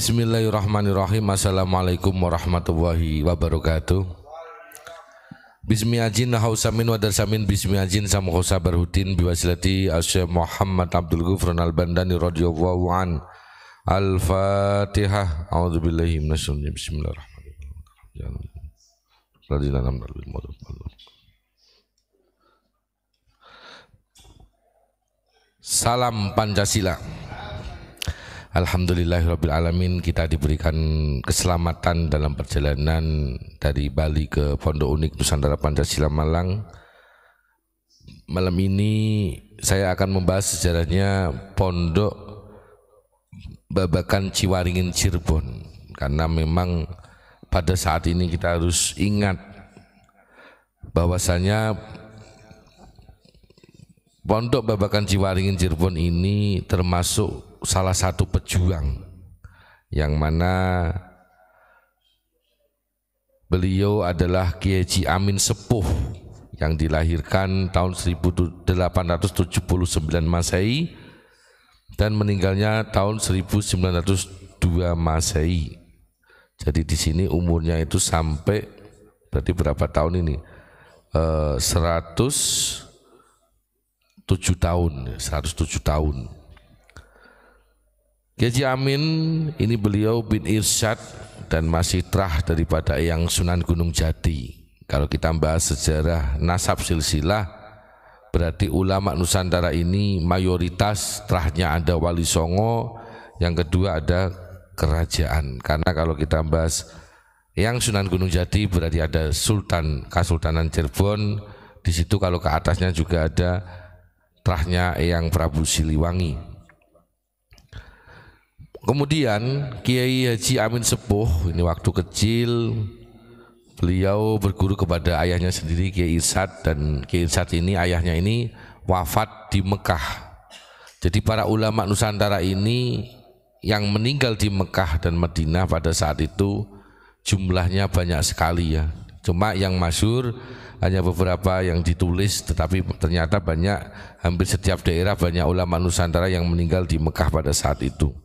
Bismillahirrahmanirrahim. Assalamualaikum warahmatullahi wabarakatuh. Bismillahirrahmanirrahim. Hausamin wa darsamin bismillahirrahmanirrahim sama khosa barhudin biwasilati Asyik Muhammad Abdul Ghufran al-Bandani radhiyallahu an. Al-Fatihah. A'udzubillahi minasyaitonir rajim. Bismillahirrahmanirrahim. Salam Pancasila. Alhamdulillahirrabbilalamin, kita diberikan keselamatan dalam perjalanan dari Bali ke Pondok Unik Nusantara Pancasila Malang. Malam ini saya akan membahas sejarahnya Pondok Babakan Ciwaringin Cirebon, karena memang pada saat ini kita harus ingat bahwasanya Pondok Babakan Ciwaringin Cirebon ini termasuk salah satu pejuang yang mana beliau adalah Kiai Haji Amin Sepuh yang dilahirkan tahun 1879 Masehi dan meninggalnya tahun 1902 Masehi. Jadi di sini umurnya itu sampai berarti berapa tahun ini? 107 tahun. Kiai Haji Amin ini beliau bin Irsyad dan masih terah daripada Eyang Sunan Gunung Jati. Kalau kita bahas sejarah nasab silsilah, berarti ulama Nusantara ini mayoritas terahnya ada Wali Songo, yang kedua ada kerajaan. Karena kalau kita bahas Eyang Sunan Gunung Jati berarti ada Sultan Kasultanan Cirebon. Di situ kalau ke atasnya juga ada terahnya Eyang Prabu Siliwangi. Kemudian Kiai Haji Amin Sepuh ini waktu kecil beliau berguru kepada ayahnya sendiri Kiai Irsyad, dan Kiai Irsyad ini ayahnya ini wafat di Mekah. Jadi para ulama Nusantara ini yang meninggal di Mekah dan Madinah pada saat itu jumlahnya banyak sekali ya. Cuma yang masyhur hanya beberapa yang ditulis, tetapi ternyata banyak, hampir setiap daerah banyak ulama Nusantara yang meninggal di Mekah pada saat itu.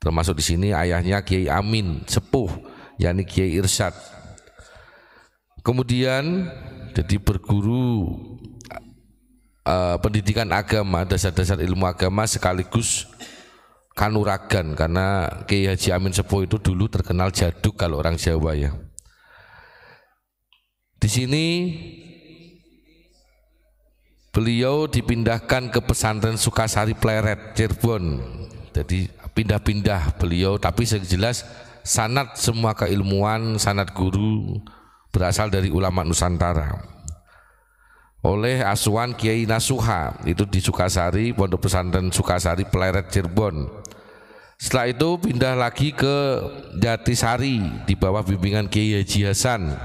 Termasuk di sini ayahnya Kiai Amin Sepuh, yakni Kiai Irsyad. Kemudian jadi berguru pendidikan agama, dasar-dasar ilmu agama sekaligus kanuragan, karena Kiai Haji Amin Sepuh itu dulu terkenal jaduk kalau orang Jawa ya. Di sini beliau dipindahkan ke pesantren Sukasari Pleret Cirebon. Jadi pindah-pindah beliau, tapi sejelas sanad semua keilmuan, sanad guru berasal dari ulama Nusantara. Oleh asuhan Kiai Nasuha itu di Sukasari, pondok pesantren Sukasari Pleret Cirebon. Setelah itu pindah lagi ke Jatisari di bawah bimbingan Kiai Haji Hasan.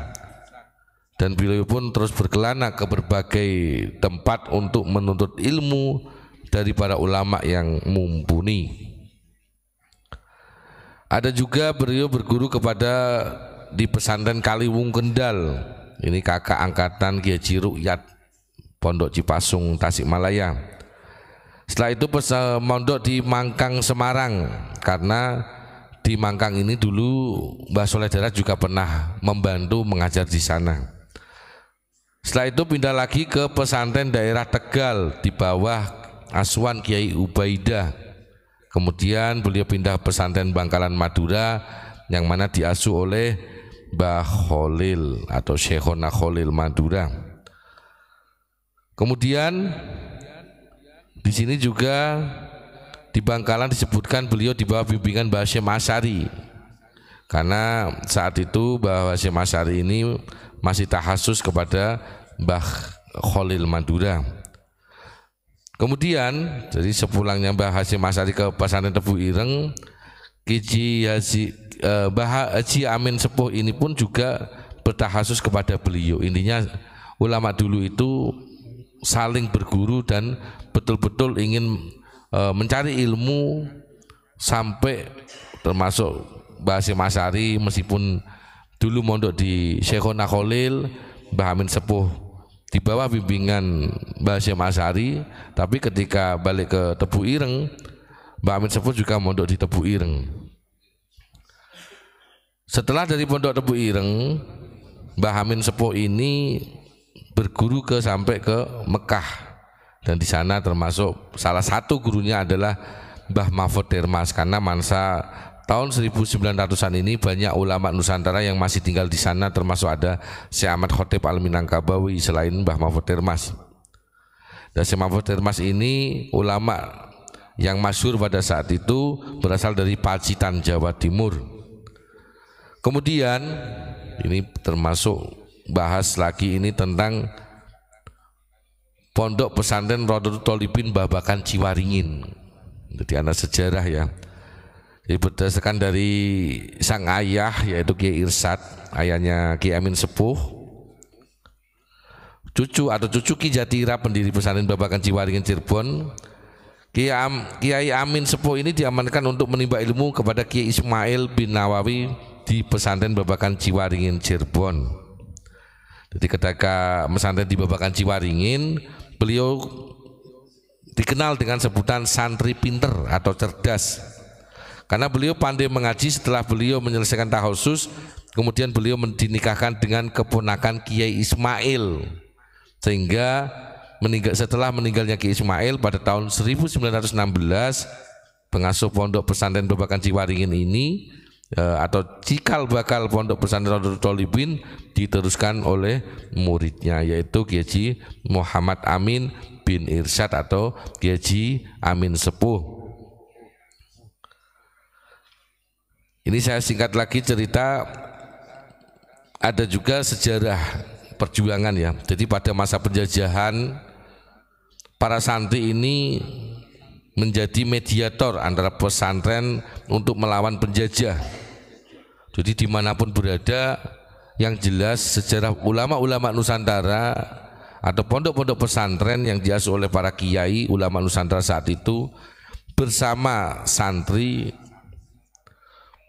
Dan beliau pun terus berkelana ke berbagai tempat untuk menuntut ilmu dari para ulama yang mumpuni. Ada juga beliau berguru kepada di pesantren Kaliwung Kendal. Ini kakak angkatan Kiai Haji Rukyat, Pondok Cipasung Tasikmalaya. Setelah itu mondok di Mangkang Semarang, karena di Mangkang ini dulu Mbah Soleh Darat juga pernah membantu mengajar di sana. Setelah itu pindah lagi ke pesantren daerah Tegal di bawah asuhan Kiai Ubaidah. Kemudian beliau pindah pesantren Bangkalan Madura yang mana diasuh oleh Mbah Kholil atau Syekhona Kholil Madura. Kemudian di sini juga di Bangkalan disebutkan beliau di bawah bimbingan Mbah Hasyim Asy'ari, karena saat itu Mbah Hasyim Asy'ari ini masih tahasus kepada Mbah Kholil Madura. Kemudian dari sepulangnya Mbah Hasyim Asy'ari ke pesantren Tebu Ireng, Mbah Haji Amin Sepuh ini pun juga bertahasus kepada beliau. Intinya ulama dulu itu saling berguru dan betul-betul ingin mencari ilmu, sampai termasuk Mbah Hasyim Asy'ari meskipun dulu mondok di Syekhona Kholil, Mbah Amin Sepuh di bawah bimbingan Mbah Hasyim Asy'ari, tapi ketika balik ke Tebu Ireng, Mbah Amin Sepuh juga mondok di Tebu Ireng. Setelah dari Pondok Tebu Ireng, Mbah Amin Sepuh ini berguru sampai ke Mekah, dan di sana termasuk salah satu gurunya adalah Mbah Mahfud Dermas, karena masa tahun 1900-an ini banyak ulama Nusantara yang masih tinggal di sana, termasuk ada Syekh Ahmad Khotib Al-Minangkabawi selain Mbah Mahfud Dermas. Dan Syekh Mahfud Dermas ini ulama yang masyhur pada saat itu, berasal dari Pacitan, Jawa Timur. Kemudian ini termasuk bahas lagi ini tentang Pondok Pesantren Rodotul Tholibin Babakan Ciwaringin. Jadi anak sejarah ya. Jadi berdasarkan dari sang ayah yaitu Kiai Irsyad, ayahnya Kiai Amin Sepuh, cucu Ki Jatira pendiri Pesantren Babakan Ciwaringin Cirebon. Kiai Amin Sepuh ini diamankan untuk menimba ilmu kepada Kiai Ismail bin Nawawi di Pesantren Babakan Ciwaringin Cirebon. Jadi ketika pesantren di Babakan Ciwaringin, beliau dikenal dengan sebutan santri pinter atau cerdas, karena beliau pandai mengaji. Setelah beliau menyelesaikan tahusus, kemudian beliau dinikahkan dengan keponakan Kiai Ismail, sehingga setelah meninggalnya Kiai Ismail pada tahun 1916, pengasuh Pondok Pesantren Babakan Ciwaringin ini atau cikal bakal Pondok Pesantren Rodotul Tholibin diteruskan oleh muridnya, yaitu Kiai Haji Muhammad Amin bin Irsyad atau Kiai Haji Amin Sepuh. Ini saya singkat lagi cerita, ada juga sejarah perjuangan ya. Jadi pada masa penjajahan, para santri ini menjadi mediator antara pesantren untuk melawan penjajah. Jadi dimanapun berada, yang jelas sejarah ulama-ulama Nusantara atau pondok-pondok pesantren yang diasuh oleh para kiai ulama Nusantara saat itu bersama santri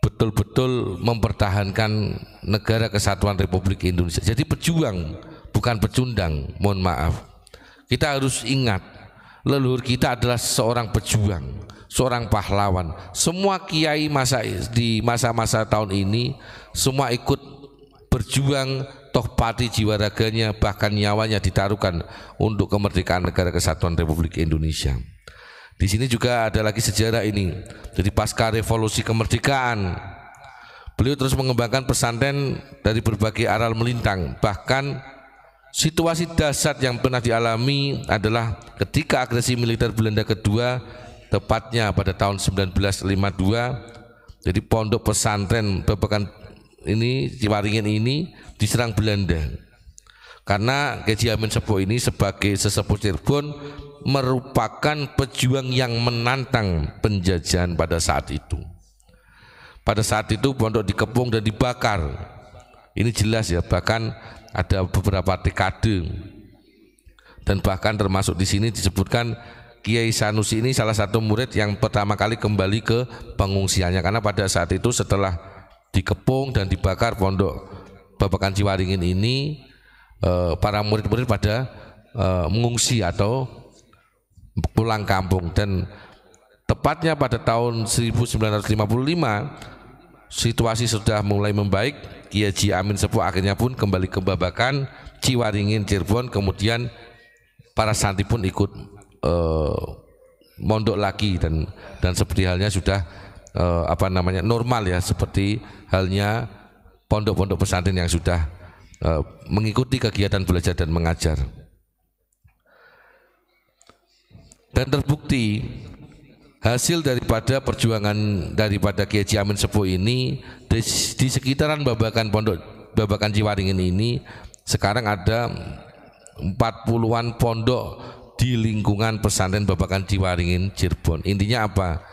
betul-betul mempertahankan negara kesatuan Republik Indonesia. Jadi pejuang, bukan pecundang. Mohon maaf, kita harus ingat, leluhur kita adalah seorang pejuang, seorang pahlawan. Semua kiai di masa-masa tahun ini semua ikut berjuang, toh pati jiwa raganya bahkan nyawanya ditaruhkan untuk kemerdekaan negara kesatuan Republik Indonesia. Di sini juga ada lagi sejarah ini. Jadi pasca revolusi kemerdekaan, beliau terus mengembangkan pesantren dari berbagai aral melintang. Bahkan situasi dahsyat yang pernah dialami adalah ketika agresi militer Belanda kedua, tepatnya pada tahun 1952. Jadi pondok pesantren Babakan ini Ciwaringin ini diserang Belanda. Karena Kiai Haji Amin Sepuh ini sebagai sesepuh Cirebon merupakan pejuang yang menantang penjajahan pada saat itu. Pada saat itu pondok dikepung dan dibakar. Ini jelas ya, bahkan ada beberapa dekade, dan bahkan termasuk di sini disebutkan Kiai Sanusi ini salah satu murid yang pertama kali kembali ke pengungsiannya, karena pada saat itu setelah dikepung dan dibakar pondok Babakan Ciwaringin ini, para murid-murid pada mengungsi atau pulang kampung. Dan tepatnya pada tahun 1955 situasi sudah mulai membaik. Kiai Haji Amin Sepuh akhirnya pun kembali ke Babakan Ciwaringin Cirebon. Kemudian para santri pun ikut mondok lagi, dan seperti halnya sudah normal ya, seperti halnya pondok-pondok pesantren yang sudah mengikuti kegiatan belajar dan mengajar. Dan terbukti hasil daripada perjuangan daripada Kiai Haji Amin Sepuh ini di sekitaran Babakan Ciwaringin ini sekarang ada 40-an pondok di lingkungan pesantren Babakan Ciwaringin Cirebon. Intinya apa?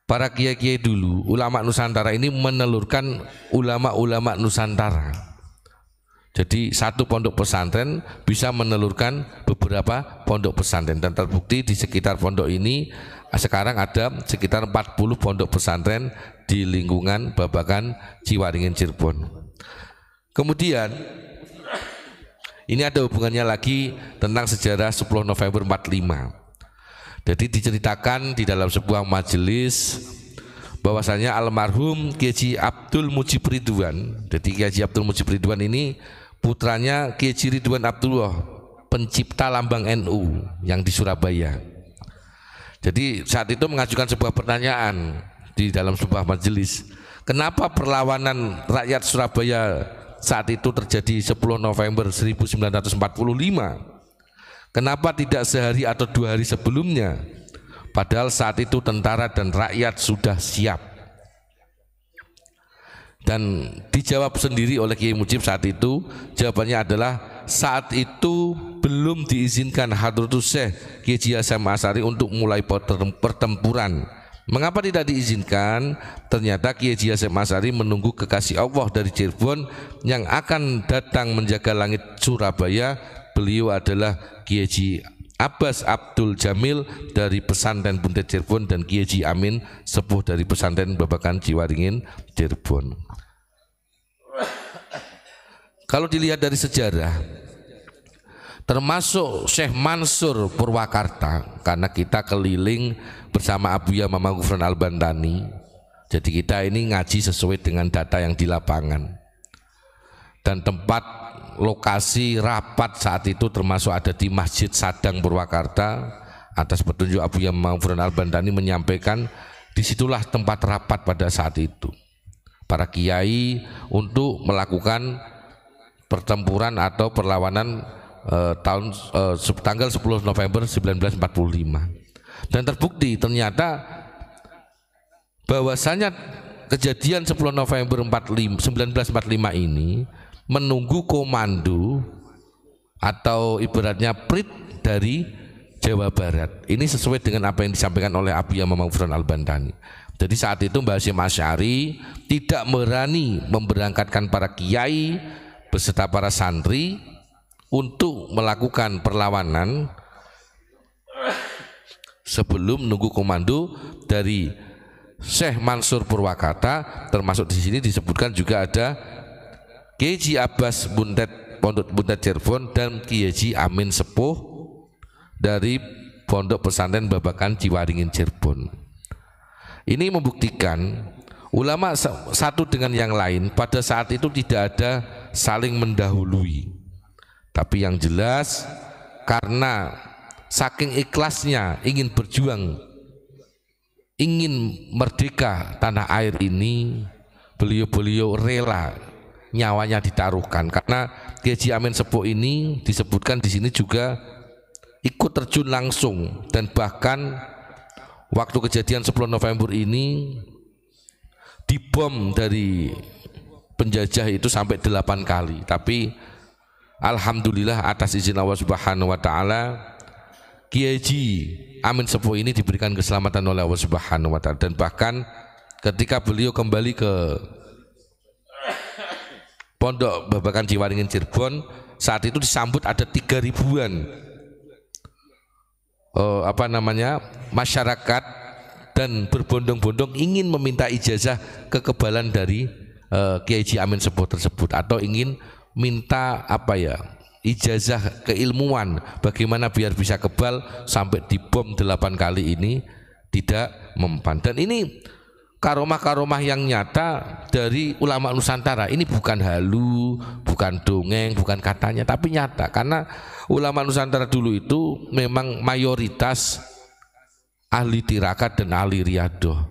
Para kiai-kiai dulu, ulama Nusantara ini menelurkan ulama-ulama Nusantara. Jadi satu pondok pesantren bisa menelurkan beberapa pondok pesantren, dan terbukti di sekitar pondok ini sekarang ada sekitar 40 pondok pesantren di lingkungan Babakan Ciwaringin Cirebon. Kemudian ini ada hubungannya lagi tentang sejarah 10 November 45. Jadi diceritakan di dalam sebuah majelis bahwasanya almarhum Kiai Abdul Mujib Ridwan. Jadi Kiai Abdul Mujib Ridwan ini putranya Kiai Ridwan Abdullah, pencipta lambang NU yang di Surabaya. Jadi saat itu mengajukan sebuah pertanyaan di dalam sebuah majelis, kenapa perlawanan rakyat Surabaya saat itu terjadi 10 November 1945? Kenapa tidak sehari atau 2 hari sebelumnya? Padahal saat itu tentara dan rakyat sudah siap. Dan dijawab sendiri oleh Kiai Mujib saat itu, jawabannya adalah saat itu belum diizinkan Hadratus Syekh Kiai Hasyim Asy'ari untuk mulai pertempuran. Mengapa tidak diizinkan? Ternyata Kiai Hasyim Asy'ari menunggu kekasih Allah dari Cirebon yang akan datang menjaga langit Surabaya. Beliau adalah Kiai Abbas Abdul Jamil dari pesantren Buntet Cirebon dan Kiai Amin sepuh dari pesantren Babakan Ciwaringin Cirebon. Kalau dilihat dari sejarah, termasuk Syekh Mansur Purwakarta, karena kita keliling bersama Abuya Mama Ghufran Al-Bantani, jadi kita ini ngaji sesuai dengan data yang di lapangan. Dan tempat lokasi rapat saat itu termasuk ada di Masjid Sadang Purwakarta. Atas petunjuk Abuya Mama Ghufran Al-Bantani menyampaikan disitulah tempat rapat pada saat itu para kiai untuk melakukan pertempuran atau perlawanan tanggal 10 November 1945. Dan terbukti ternyata bahwasanya kejadian 10 November 1945 ini menunggu komando atau ibaratnya prit dari Jawa Barat. Ini sesuai dengan apa yang disampaikan oleh Abuya Mama Ghufran Al-Bantani. Jadi saat itu Mbah Hasyim Asy'ari tidak berani memberangkatkan para kiai beserta para santri untuk melakukan perlawanan sebelum menunggu komando dari Syekh Mansur Purwakarta. Termasuk di sini disebutkan juga ada Kiai Abbas Pondok Buntet Cirebon dan Kiai Amin sepuh dari Pondok Pesantren Babakan Ciwaringin Cirebon. Ini membuktikan ulama satu dengan yang lain pada saat itu tidak ada saling mendahului. Tapi yang jelas karena saking ikhlasnya ingin berjuang, ingin merdeka tanah air ini, beliau-beliau rela nyawanya ditaruhkan. Karena Kiai Amin sepuh ini disebutkan di sini juga ikut terjun langsung, dan bahkan waktu kejadian 10 November ini dibom dari penjajah itu sampai 8 kali. Tapi alhamdulillah atas izin Allah Subhanahu wa taala Kiai Amin sepuh ini diberikan keselamatan oleh Allah Subhanahu wa taala. Dan bahkan ketika beliau kembali ke Pondok Babakan Ciwaringin Cirebon, saat itu disambut ada 3 ribuan masyarakat dan berbondong-bondong ingin meminta ijazah kekebalan dari Kiai Amin sepuh tersebut, atau ingin minta ijazah keilmuan bagaimana biar bisa kebal sampai dibom 8 kali ini tidak mempan. Dan ini karomah-karomah yang nyata dari ulama Nusantara. Ini bukan halu, bukan dongeng, bukan katanya, tapi nyata. Karena ulama Nusantara dulu itu memang mayoritas ahli tirakat dan ahli riyadoh.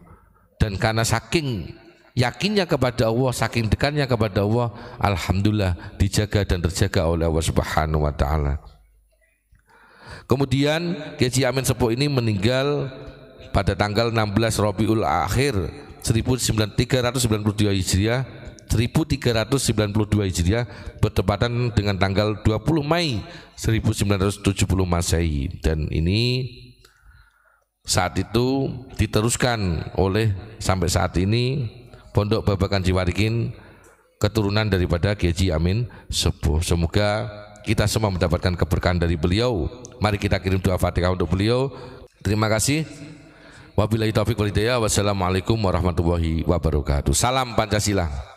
Dan karena saking yakinnya kepada Allah, saking dekatnya kepada Allah, alhamdulillah dijaga dan terjaga oleh Allah Subhanahu wa taala. Kemudian Kiai Amin sepuh ini meninggal pada tanggal 16 Rabiul Akhir 1392 Hijriah, 1392 Hijriah bertepatan dengan tanggal 20 Mei 1970 Masehi. Dan ini saat itu diteruskan oleh sampai saat ini Pondok Babakan Ciwaringin, keturunan daripada Kiai Amin sepuh. Semoga kita semua mendapatkan keberkahan dari beliau. Mari kita kirim doa Fatihah untuk beliau. Terima kasih. Wabillahi taufiq wal hidayah. Wassalamualaikum warahmatullahi wabarakatuh. Salam Pancasila.